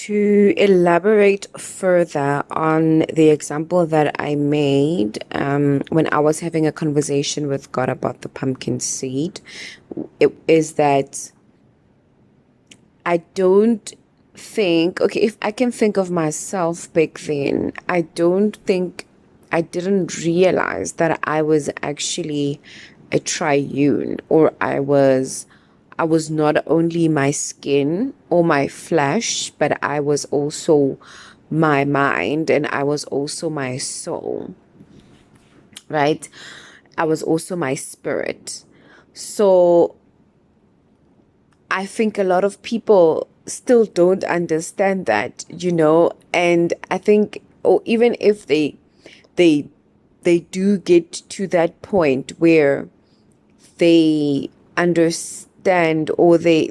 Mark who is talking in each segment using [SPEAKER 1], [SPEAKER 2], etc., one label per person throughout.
[SPEAKER 1] To elaborate further on the example that I made when I was having a conversation with God about the pumpkin seed, it is that I don't think, okay, if I can think of myself back then, I didn't realize that I was actually a triune, or I was not only my skin or my flesh, but I was also my mind and I was also my soul, right? I was also my spirit. So I think a lot of people still don't understand that, and I think, or even if they they do get to that point where they understand, or they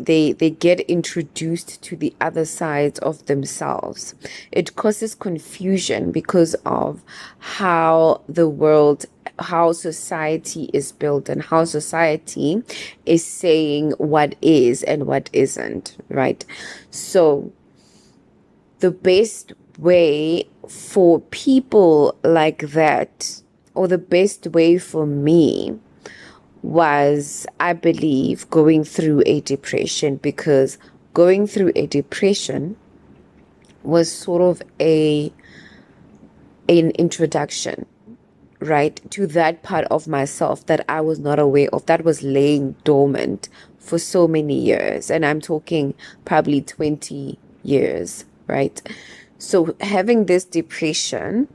[SPEAKER 1] get introduced to the other sides of themselves, it causes confusion because of how society is built and how society is saying what is and what isn't, right? So the best way for people like that, or the best way for me, was, I believe, going through a depression, because going through a depression was sort of an introduction, right, to that part of myself that I was not aware of, that was laying dormant for so many years. And I'm talking probably 20 years, right? So having this depression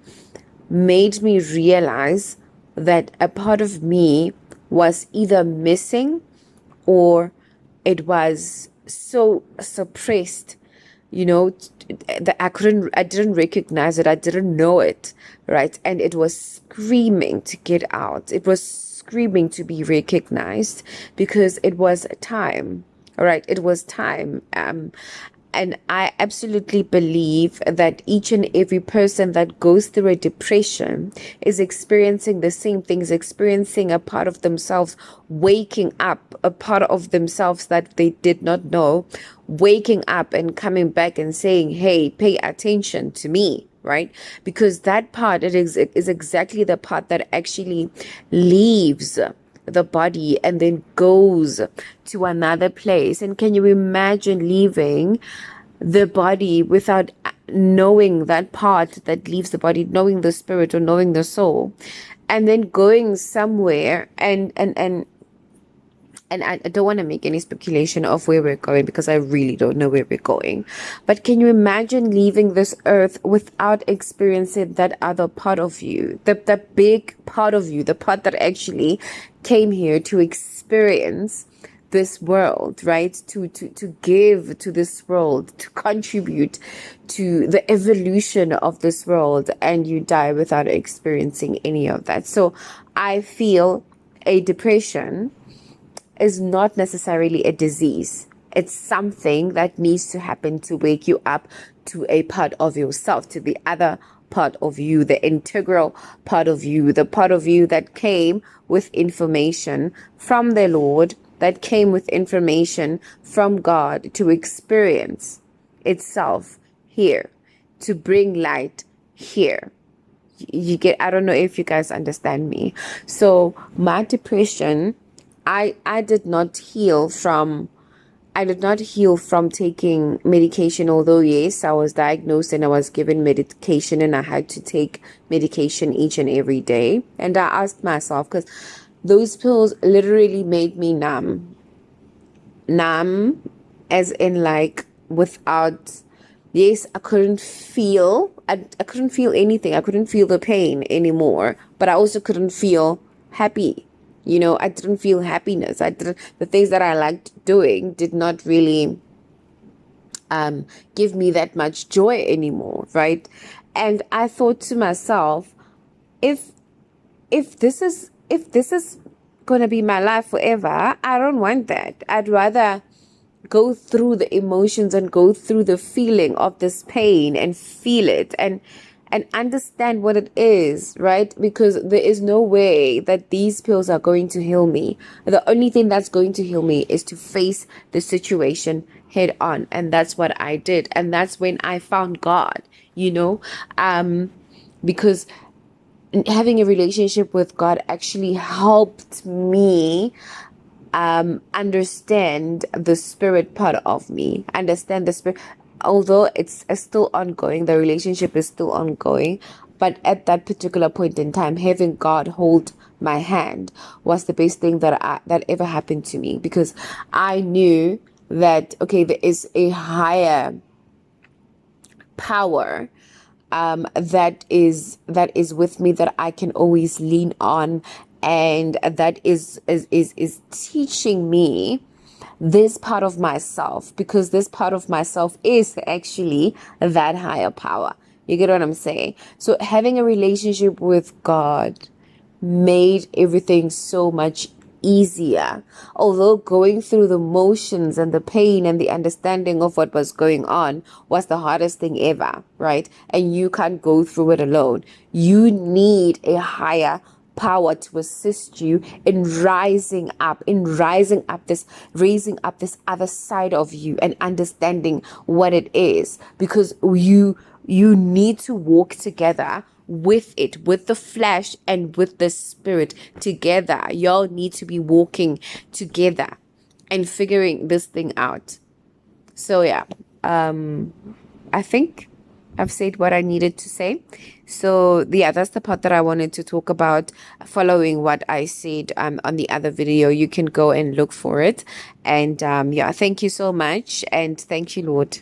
[SPEAKER 1] made me realize that a part of me was either missing, or it was so suppressed, that I didn't recognize it, I didn't know it, right? And it was screaming to get out. It was screaming to be recognized, because it was time, all right? It was time. And I absolutely believe that each and every person that goes through a depression is experiencing the same things, experiencing a part of themselves waking up, a part of themselves that they did not know, waking up and coming back and saying, hey, pay attention to me, right? Because that part, is exactly the part that actually leaves the body and then goes to another place. And can you imagine leaving the body without knowing that part that leaves the body, knowing the spirit or knowing the soul, and then going somewhere, and I don't want to make any speculation of where we're going, because I really don't know where we're going. But can you imagine leaving this earth without experiencing that other part of you, the big part of you, the part that actually came here to experience this world, right? To give to this world, to contribute to the evolution of this world, and you die without experiencing any of that. So I feel a depression is not necessarily a disease. It's something that needs to happen to wake you up to a part of yourself, to the other part of you, the integral part of you, the part of you that came with information from the Lord, that came with information from God, to experience itself here, to bring light here. You get, I don't know if you guys understand me. So my depression, I did not heal from taking medication, although yes, I was diagnosed and I was given medication and I had to take medication each and every day. And I asked myself, because those pills literally made me numb. Numb as in, like, without, yes, I couldn't feel, I couldn't feel anything. I couldn't feel the pain anymore, but I also couldn't feel happy. I didn't feel happiness. The things that I liked doing did not really give me that much joy anymore, right? And I thought to myself, if this is gonna be my life forever, I don't want that. I'd rather go through the emotions and go through the feeling of this pain and feel it, and and understand what it is, right? Because there is no way that these pills are going to heal me. The only thing that's going to heal me is to face the situation head on. And that's what I did. And that's when I found God, you know, because having a relationship with God actually helped me understand the spirit part of me, understand the spirit. Although it's still ongoing, the relationship is still ongoing, but at that particular point in time, having God hold my hand was the best thing that ever happened to me, because I knew that, okay, there is a higher power that is with me, that I can always lean on, and that is teaching me this part of myself, because this part of myself is actually that higher power. You get what I'm saying? So having a relationship with God made everything so much easier. Although going through the motions and the pain and the understanding of what was going on was the hardest thing ever, right? And you can't go through it alone. You need a higher power to assist you in raising up this other side of you and understanding what it is, because you need to walk together with it, with the flesh and with the spirit together. Y'all need to be walking together and figuring this thing out. So yeah, I think I've said what I needed to say. So yeah, that's the part that I wanted to talk about, following what I said on the other video. You can go and look for it. And yeah, thank you so much, and thank you, Lord.